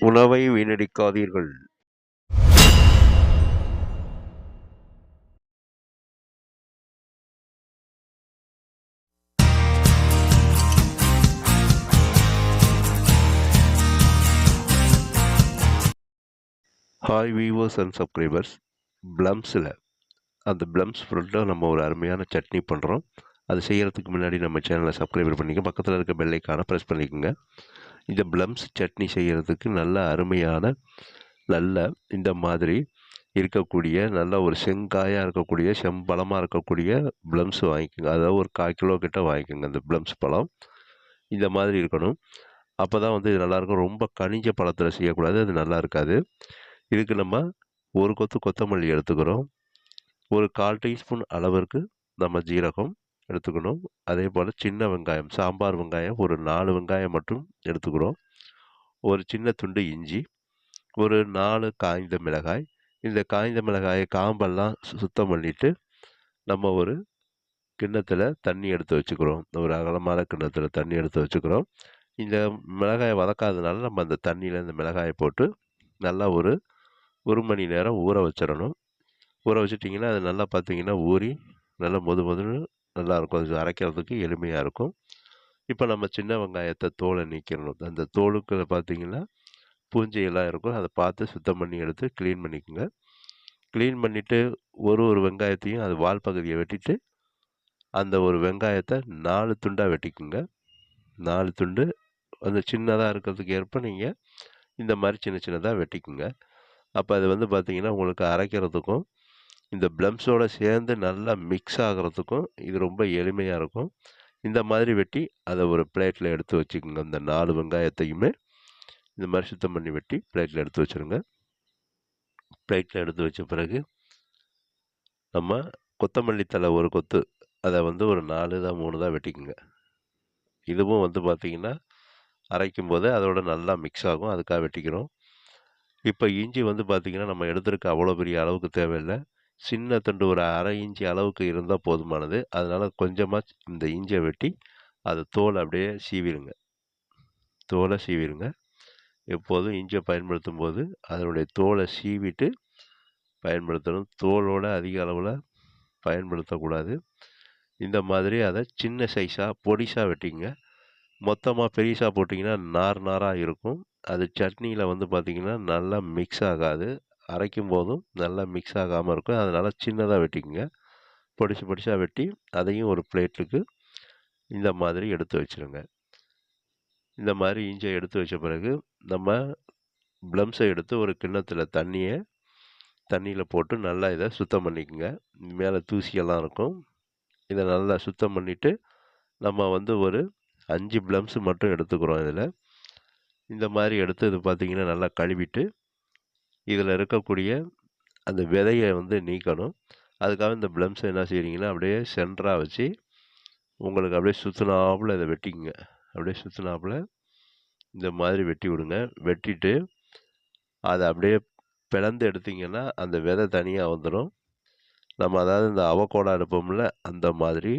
உணவை வீணடிக்காதீர்கள். Hi viewers and subscribers. பிளம்ஸில் அந்த பிளம்ஸ் ஃபுல்லாக நம்ம ஒரு அருமையான சட்னி பண்ணுறோம். அது செய்கிறதுக்கு முன்னாடி நம்ம சேனலை சப்ஸ்கிரைப் பண்ணிக்க, பக்கத்தில் இருக்க பெல்லைக்கான ப்ரெஸ் பண்ணிக்கோங்க. இந்த பிளம்ஸ் சட்னி செய்கிறதுக்கு நல்ல அருமையான இந்த மாதிரி இருக்கக்கூடிய நல்ல ஒரு செங்காயாக இருக்கக்கூடிய செம்பழமாக இருக்கக்கூடிய பிளம்ஸ் வாங்கிக்கோங்க. அதாவது ஒரு 1/4 கிலோ கிட்ட வாங்கிக்கோங்க. அந்த பிளம்ஸ் பழம் இந்த மாதிரி இருக்கணும். அப்போ தான் இது நல்லாயிருக்கும். ரொம்ப கனிஞ்ச பழத்தில் செய்யக்கூடாது, அது நல்லா இருக்காது. இதுக்கு நம்ம ஒரு கொத்து கொத்தமல்லி எடுத்துக்கிறோம். ஒரு 1/4 டீஸ்பூன் அளவிற்கு நம்ம ஜீரகம் எடுத்துக்கணும். அதே போல் சின்ன வெங்காயம், சாம்பார் வெங்காயம் ஒரு 4 வெங்காயம் மட்டும் எடுத்துக்கிறோம். ஒரு சின்ன துண்டு இஞ்சி, ஒரு 4 காய்ந்த மிளகாய். இந்த காய்ந்த மிளகாயை காம்பெல்லாம் சுத்தம் பண்ணிவிட்டு நம்ம ஒரு கிண்ணத்தில் தண்ணி எடுத்து வச்சுக்கிறோம். ஒரு அகலமான கிண்ணத்தில் தண்ணி எடுத்து வச்சுக்கிறோம். இந்த மிளகாயை வதக்காததுனால நம்ம அந்த தண்ணியில் இந்த மிளகாயை போட்டு நல்லா ஒரு மணி நேரம் ஊற வச்சிடணும். ஊற வச்சுட்டிங்கன்னா அது நல்லா பார்த்தீங்கன்னா ஊறி நல்லா மொதுன்னு நல்லாயிருக்கும். அது அரைக்கிறதுக்கு எளிமையாக இருக்கும். இப்போ நம்ம சின்ன வெங்காயத்தை தோலை நீக்கிடணும். அந்த தோலுக்கு பார்த்தீங்கன்னா பூஞ்சையெல்லாம் இருக்கும். அதை பார்த்து சுத்தம் பண்ணி எடுத்து க்ளீன் பண்ணிக்கோங்க. க்ளீன் பண்ணிவிட்டு ஒரு வெங்காயத்தையும் அது வால் பகுதியை வெட்டிட்டு அந்த ஒரு வெங்காயத்தை 4 துண்டாக வெட்டிக்குங்க. 4 துண்டு அந்த சின்னதாக இருக்கிறதுக்கு ஏற்ப நீங்கள் இந்த மாதிரி சின்ன சின்னதாக வெட்டிக்குங்க. அப்போ அது பார்த்தீங்கன்னா உங்களுக்கு அரைக்கிறதுக்கும் இந்த பிளம்ஸோடு சேர்ந்து நல்லா மிக்ஸ் ஆகிறதுக்கும் இது ரொம்ப எளிமையாக இருக்கும். இந்த மாதிரி வெட்டி அதை ஒரு பிளேட்டில் எடுத்து வச்சுக்கோங்க. இந்த 4 வெங்காயத்தையுமே இந்த மாதிரி சுத்தம் பண்ணி வெட்டி பிளேட்டில் எடுத்து வச்சுருங்க. பிளேட்டில் எடுத்து வச்ச பிறகு நம்ம கொத்தமல்லி தழை ஒரு கொத்து, அதை ஒரு 4 தான் 3 தான் வெட்டிக்குங்க. இதுவும் பார்த்திங்கன்னா அரைக்கும் போது அதோட நல்லா மிக்ஸ் ஆகும், அதுக்காக வெட்டிக்கிறோம். இப்போ இஞ்சி பார்த்திங்கன்னா நம்ம எடுத்துருக்க அவ்வளோ பெரிய அளவுக்கு தேவையில்லை. சின்ன துண்டு ஒரு 1/2 இன்ச்சு அளவுக்கு இருந்தால் போதுமானது. அதனால் கொஞ்சமாக இந்த இஞ்சியை வெட்டி அதை தோலை அப்படியே சீவிடுங்க. தோலை சீவிடுங்க. எப்போதும் இஞ்சியை பயன்படுத்தும் போது அதனுடைய தோலை சீவிட்டு பயன்படுத்தணும். தோலோடு அதிக அளவில் பயன்படுத்தக்கூடாது. இந்த மாதிரி அதை சின்ன சைஸாக பொடிசாக வெட்டிங்க. மொத்தமாக பெரிசாக போட்டிங்கன்னா நாராக இருக்கும். அது சட்னியில் பார்த்திங்கன்னா நல்லா மிக்ஸ் ஆகாது. அரைக்கும் போதும் நல்லா மிக்ஸ் ஆகாமல் இருக்கும். அதனால் சின்னதாக வெட்டிக்குங்க. பொடிசாக வெட்டி அதையும் ஒரு பிளேட்டுக்கு இந்த மாதிரி எடுத்து வச்சுருங்க. இந்த மாதிரி இஞ்சியை எடுத்து வச்ச பிறகு நம்ம பிளம்ஸை எடுத்து ஒரு கிண்ணத்தில் தண்ணியில் போட்டு நல்லா இதை சுத்தம் பண்ணிக்கோங்க. மேலே தூசியெல்லாம் இருக்கும். இதை நல்லா சுத்தம் பண்ணிவிட்டு நம்ம ஒரு 5 பிளம்ஸ் மட்டும் எடுத்துக்கிறோம். இதில் இந்த மாதிரி எடுத்து இது பார்த்திங்கன்னா நல்லா கழுவிட்டு இதில் இருக்கக்கூடிய அந்த விதையை நீக்கணும். அதுக்காக இந்த பிளம்ஸை என்ன செய்கிறீங்கன்னா அப்படியே சென்டராக வச்சு உங்களுக்கு அப்படியே சுற்றினாப்புல இதை வெட்டிக்குங்க. அப்படியே சுற்றினாப்புல இந்த மாதிரி வெட்டி விடுங்க. வெட்டிட்டு அதை அப்படியே பிளந்து எடுத்திங்கன்னா அந்த விதை தனியாக வந்துடும். நம்ம அதாவது இந்த அவகோடா எடுப்போம்ல, அந்த மாதிரி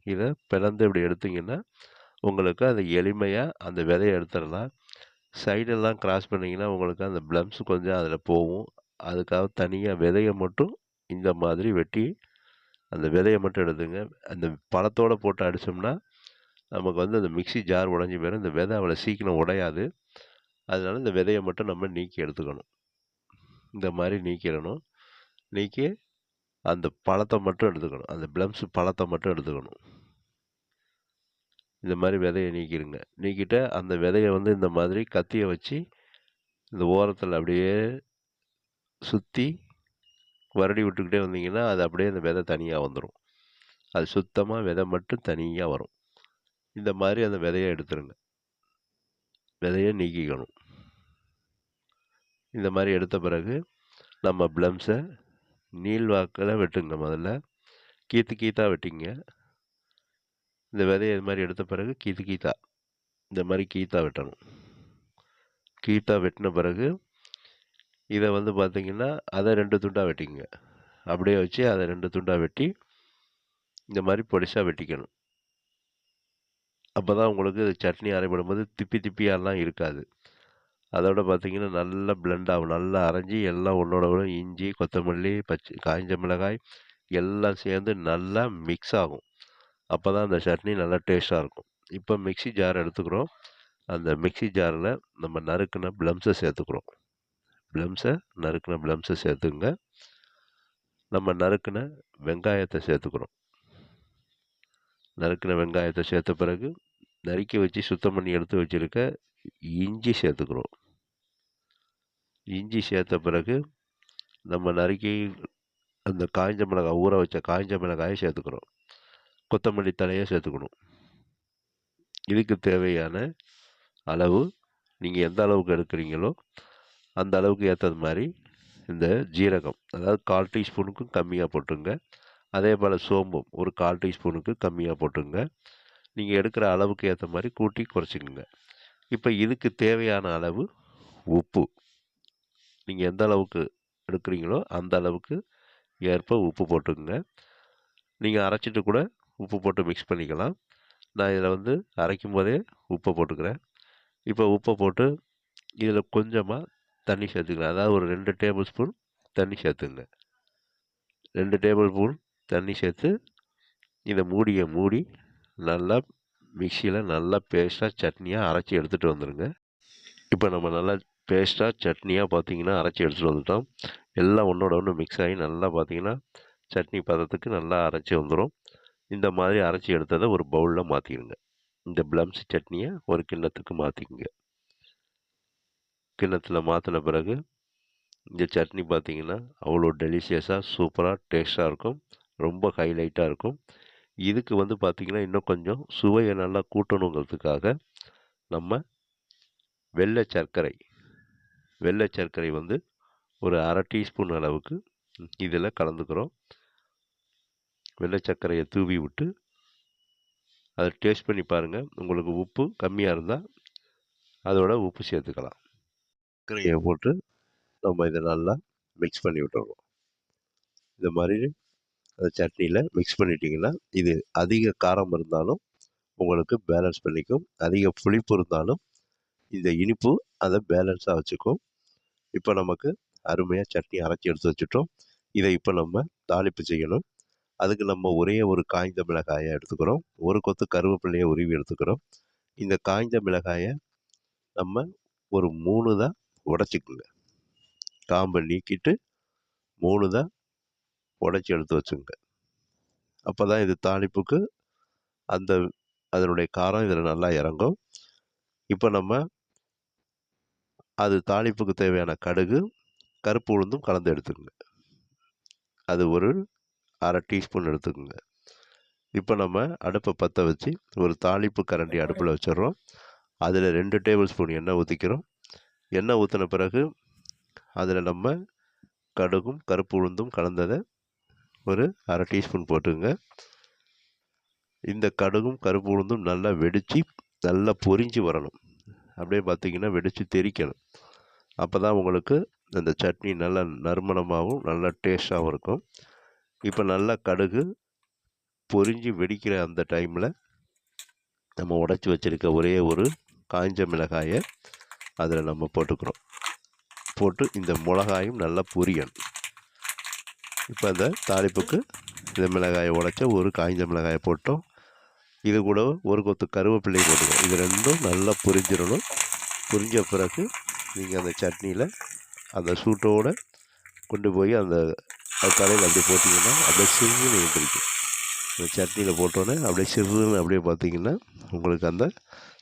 இதை பிளந்து இப்படி எடுத்திங்கன்னா உங்களுக்கு அது எளிமையாக அந்த விதையை எடுத்துடலாம். சைடெல்லாம் கிராஸ் பண்ணிங்கன்னா உங்களுக்கு அந்த பிளம்ஸ் கொஞ்சம் அதில் போகும். அதுக்காக தனியாக விதையை மட்டும் இந்த மாதிரி வெட்டி அந்த விதையை மட்டும் எடுத்துங்க. அந்த பழத்தோடு போட்டு அடித்தோம்னா நமக்கு அந்த மிக்ஸி ஜார் உடஞ்சி போயிடும். இந்த விதை அவ்வளோ சீக்கிரம் உடையாது. அதனால இந்த விதையை மட்டும் நம்ம நீக்கி எடுத்துக்கணும். இந்த மாதிரி நீக்கிடணும். நீக்கி அந்த பழத்தை மட்டும் எடுத்துக்கணும். அந்த பிளம்ஸ் பழத்தை மட்டும் எடுத்துக்கணும். இந்த மாதிரி விதையை நீக்கிடுங்க. நீக்கிட்டு அந்த விதையை இந்த மாதிரி கத்தியை வச்சு இந்த ஓரத்தில் அப்படியே சுற்றி வருடி விட்டுக்கிட்டே வந்தீங்கன்னா அது அப்படியே அந்த விதை தனியாக வந்துடும். அது சுத்தமாக விதை மட்டும் தனியாக வரும். இந்த மாதிரி அந்த விதையை எடுத்துருங்க. விதையை நீக்கிக்கணும். இந்த மாதிரி எடுத்த பிறகு நம்ம பிளம்ஸை நீள்வாக்கில் வெட்டுங்க. முதல்ல கீத்தாக வெட்டிங்க. இந்த விதையை இது மாதிரி எடுத்த பிறகு கீத்தா இந்த மாதிரி கீத்தா வெட்டணும். கீத்தா வெட்டின பிறகு இதை பார்த்திங்கன்னா அதை 2 துண்டாக வெட்டிங்க. அப்படியே வச்சு அதை 2 துண்டாக வெட்டி இந்த மாதிரி பொடிசாக வெட்டிக்கணும். அப்போ தான் உங்களுக்கு சட்னி அரைப்படும் போது திப்பியாலாம் இருக்காது. அதோட பார்த்தீங்கன்னா, நல்லா பிளெண்ட் ஆகும். நல்லா அரைஞ்சு எல்லாம் ஒண்ணோட ஒண்ணு இஞ்சி, கொத்தமல்லி, காய்ஞ்ச மிளகாய் எல்லாம் சேர்ந்து நல்லா மிக்ஸ் ஆகும். அப்பதான் அந்த சட்னி நல்லா டேஸ்ட்டா இருக்கும். இப்போ மிக்ஸி ஜார் எடுத்துக்கிறோம். அந்த மிக்ஸி ஜார்ல நம்ம நறுக்குன பிளம்ஸ சேர்த்துக்கிறோம். நறுக்குன பிளம்ஸ சேர்த்துக்கங்க. நம்ம நறுக்குன வெங்காயத்த சேர்த்துக்கிறோம். நறுக்குன வெங்காயத்த சேர்த்த பிறகு, நறுக்கி வச்சு சுத்தம் பண்ணி எடுத்து வச்சிருக்க இஞ்சி சேர்த்துக்கிறோம். இஞ்சி சேர்த்த பிறகு, நம்ம நறுக்கி அந்த காய்ஞ்ச மிளகாய் ஊற வச்ச காய்ஞ்ச மிளகாய சேர்த்துக்கிறோம். கொத்தமல்லி தழைய சேர்த்துக்கணும். இதுக்கு தேவையான அளவு நீங்க எந்த அளவுக்கு எடுக்கிறீங்களோ, அந்த அளவுக்கு ஏத்தது மாரி இந்த ஜீரகம், அதாவது 1/4 டீஸ்பூனுக்கும் கம்மியா போட்டுங்க. அதேபோல சோம்பும் ஒரு 1/4 டீஸ்பூனுக்கு கம்மியா போட்டுங்க. நீங்க எடுக்கிற அளவுக்கு ஏத்த மாரி கூட்டி குறைச்சுக்குங்க. இப்ப இதுக்கு தேவையான அளவு உப்பு. நீங்க எந்த அளவுக்கு எடுக்கிறீங்களோ, அந்த அளவுக்கு ஏற்ப உப்பு போட்டுக்கங்க. நீங்க அரைச்சிட்டு கூட உப்பு போட்டு மிக்ஸ் பண்ணிக்கலாம். நான் இதில வந்து அரைக்கும்போதே உப்ப போட்டுக்கிறேன். இப்போ உப்ப போட்டு இதில கொஞ்சமா தண்ணி சேர்த்துக்கலாம். அதாவது ஒரு 2 டேபிள் ஸ்பூன் தண்ணி சேர்த்துங்க. 2 டேபிள் ஸ்பூன் தண்ணி சேர்த்து, இத மூடி நல்லா மிக்ஸியில நல்லா பேஸ்ட்டா சட்னியா அரைச்சு எடுத்துட்டு வந்துருங்க. இப்போ நம்ம நல்லா பேஸ்ட்டா சட்னியா பார்த்தீங்கன்னா, அரைச்சு எடுத்துட்டு வந்துட்டோம். எல்லாம் ஒண்ணோட ஒண்ணு மிக்ஸ் ஆகி நல்லா பார்த்தீங்கன்னா, சட்னி பதத்துக்கு நல்லா அரைச்சு வந்துரும். இந்த மாதிரி அரைச்சு எடுத்தத ஒரு பவுல்ல மாத்திருங்க. இந்த பிளம்ஸ் சட்னிய ஒரு கிண்ணத்துக்கு மாத்திக்கங்க. கிண்ணத்துல மாத்துன பிறகு, இந்த சட்னி பார்த்தீங்கன்னா, அவ்வளோ டெலிஷியஸா, சூப்பரா, டேஸ்ட்டா இருக்கும். ரொம்ப ஹைலைட்டா இருக்கும். இதுக்கு வந்து பார்த்தீங்கன்னா, இன்னும் கொஞ்சம் சுவைய நல்லா கூட்டணுங்கிறதுக்காக, நம்ம வெள்ள சர்க்கரை வந்து ஒரு 1/2 டீஸ்பூன் அளவுக்கு இதில கலந்துக்கிறோம். வெள்ள சர்க்கரைய தூவி விட்டு, அத டேஸ்ட் பண்ணி பாருங்க. உங்களுக்கு உப்பு கம்மியா இருந்தா, அதோட உப்பு சேர்த்துக்கலாம். சர்க்கரைய போட்டு நம்ம இத நல்லா மிக்ஸ் பண்ணி விட்டுறணும். இந்த மாரி சட்னியில மிக்ஸ் பண்ணிட்டீங்கன்னா, இது அதிக காரம் இருந்தாலும் உங்களுக்கு பேலன்ஸ் பண்ணிக்கும். அதிக புளிப்பு இருந்தாலும், இந்த இனிப்பு அத பேலன்ஸா வச்சுக்கும். இப்ப நமக்கு அருமையா சட்னி அரைச்சு எடுத்து வச்சுட்டோம். இத இப்ப நம்ம தாளிப்பு செய்யணும். அதுக்கு நம்ம ஒரே ஒரு காய்ந்த மிளகாய எடுத்துக்கிறோம். ஒரு கொத்து கருவேப்பிலைய உருவி எடுத்துக்கிறோம். இந்த காய்ந்த மிளகாய நம்ம ஒரு 3 தான் உடைச்சுக்குங்க. காம்ப நீக்கிட்டு 3 தான் உடைச்சு எடுத்து வச்சுக்கங்க. அப்பதான் இது தாளிப்புக்கு அந்த அதனுடைய காரம் இதில நல்லா இறங்கும். இப்ப நம்ம அது தாளிப்புக்கு தேவையான கடுகு, கருப்பு உளுந்தும் கலந்து எடுத்துக்கங்க. அது ஒரு 1/2 டீஸ்பூன் எடுத்துக்கங்க. இப்ப நம்ம அடுப்ப பத்த வச்சு, ஒரு தாளிப்பு கரண்டி அடுப்புல வச்சுர்றோம். அதில 2 டேபிள் ஸ்பூன் எண்ணெய் ஊத்திக்கிறோம். எண்ணெய் ஊத்துன பிறகு, அதில நம்ம கடுகும், கருப்பு உளுந்தும் கலந்தத ஒரு 1/2 டீஸ்பூன் போட்டுக்கங்க. இந்த கடுகும், கருப்பு உளுந்தும் நல்லா வெடிச்சு, நல்லா பொரிஞ்சு வரணும். அப்படியே பார்த்தீங்கன்னா, வெடிச்சு தெறிக்கணும். அப்பதான் உங்களுக்கு அந்த சட்னி நல்லா நறுமணமாவும், நல்லா டேஸ்ட்டாவும் இருக்கும். இப்ப நல்லா கடுகு பொரிஞ்சு வெடிக்கிற அந்த டைம்ல, நம்ம உடைச்சு வச்சிருக்க ஒரே ஒரு காய்ஞ்ச மிளகாய அதில நம்ம போட்டுக்கிறோம். போட்டு இந்த மிளகாயும் நல்லா பொரியணும். இப்ப அந்த தாளிப்புக்கு இந்த மிளகாய உடைச்ச ஒரு காய்ஞ்ச மிளகாய போட்டோம். இது கூட ஒரு கொத்து கருவேப்பிலையும் போட்டுக்கணும். இது 2ம் நல்லா பொரிஞ்சிரணும். பொரிஞ்ச பிறகு நீங்க அந்த சட்னியில அந்த சூட்டோட கொண்டு போய் அந்த கடையில் அப்படியே போட்டிங்கன்னா, அப்படியே சில்லுன்னு எழுந்திரிக்கும். அந்த சட்னியில் போட்டோன்னே அப்படியே சில்லுன்னு அப்படியே பார்த்தீங்கன்னா, உங்களுக்கு அந்த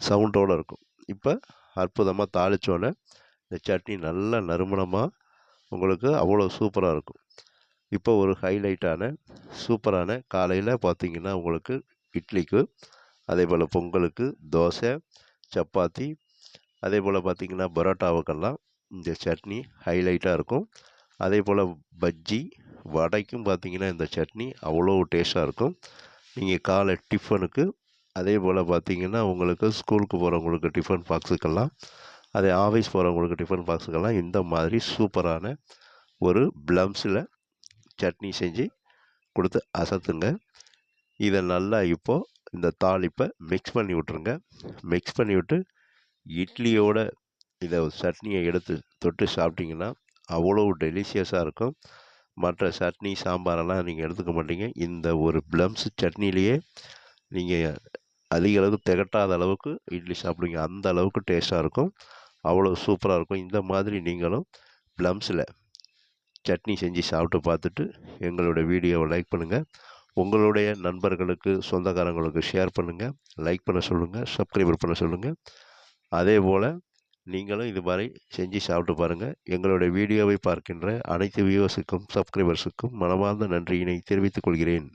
சவுண்டோட இருக்கும். இப்போ அற்புதமா தாளிச்சோன்னே, இந்த சட்னி நல்லா நறுமணமா உங்களுக்கு அவ்வளோ சூப்பரா இருக்கும். இப்போ ஒரு ஹைலைட்டான சூப்பரான காலையில பார்த்தீங்கன்னா, உங்களுக்கு இட்லிக்கு, அதேபோல பொங்கலுக்கு, தோசை, சப்பாத்தி, அதேபோல பார்த்தீங்கன்னா, பரோட்டாவுக்கெல்லாம் இந்த சட்னி ஹைலைட்டா இருக்கும். அதேபோல பஜ்ஜி, வடைக்கும் பார்த்தீங்கன்னா, இந்த சட்னி அவ்வளோ டேஸ்ட்டா இருக்கும். நீங்க காலை டிஃபனுக்கு, அதேபோல பார்த்தீங்கன்னா, உங்களுக்கு ஸ்கூலுக்கு போகிறவங்களுக்கு டிஃபன் பாக்ஸுக்கெல்லாம், அதே ஆஃபீஸ் போகிறவங்களுக்கு டிஃபன் பாக்ஸுக்கெல்லாம் இந்த மாதிரி சூப்பரான ஒரு பிளம்ஸில சட்னி செஞ்சு குடுத்து அசத்துங்க. இத நல்லா இப்போ இந்த தாளிப்ப மிக்ஸ் பண்ணி விட்டுருங்க. மிக்ஸ் பண்ணி விட்டு இட்லியோட இதை சட்னியை எடுத்து தொட்டு சாப்பிட்டிங்கன்னா அவ்வளோ டெலிஷியஸாக இருக்கும். மற்ற சட்னி சாம்பாரெல்லாம் நீங்கள் எடுத்துக்க மாட்டீங்க. இந்த ஒரு ப்ளம்ஸ் சட்னிலேயே நீங்கள் அதிக அளவுக்கு திகட்டாத அளவுக்கு இட்லி சாப்பிடுவீங்க. அந்த அளவுக்கு டேஸ்ட்டாக இருக்கும். அவ்வளோ சூப்பராக இருக்கும். இந்த மாதிரி நீங்களும் ப்ளம்ஸில் சட்னி செஞ்சு சாப்பிட்டு பார்த்துட்டு எங்களுடைய வீடியோவை லைக் பண்ணுங்கள். உங்களுடைய நண்பர்களுக்கு சொந்தக்காரங்களுக்கு ஷேர் பண்ணுங்கள், லைக் பண்ண சொல்லுங்கள், சப்ஸ்கிரைபர் பண்ண சொல்லுங்கள். அதே போல் நீங்களும் இது மாதிரி செஞ்சு சாப்பிட்டு பாருங்கள். எங்களுடைய வீடியோவை பார்க்கின்ற அனைத்து வியூவர்ஸுக்கும் சப்ஸ்கிரைபர்ஸுக்கும் மனமார்ந்த நன்றியினை தெரிவித்துக் கொள்கிறேன்.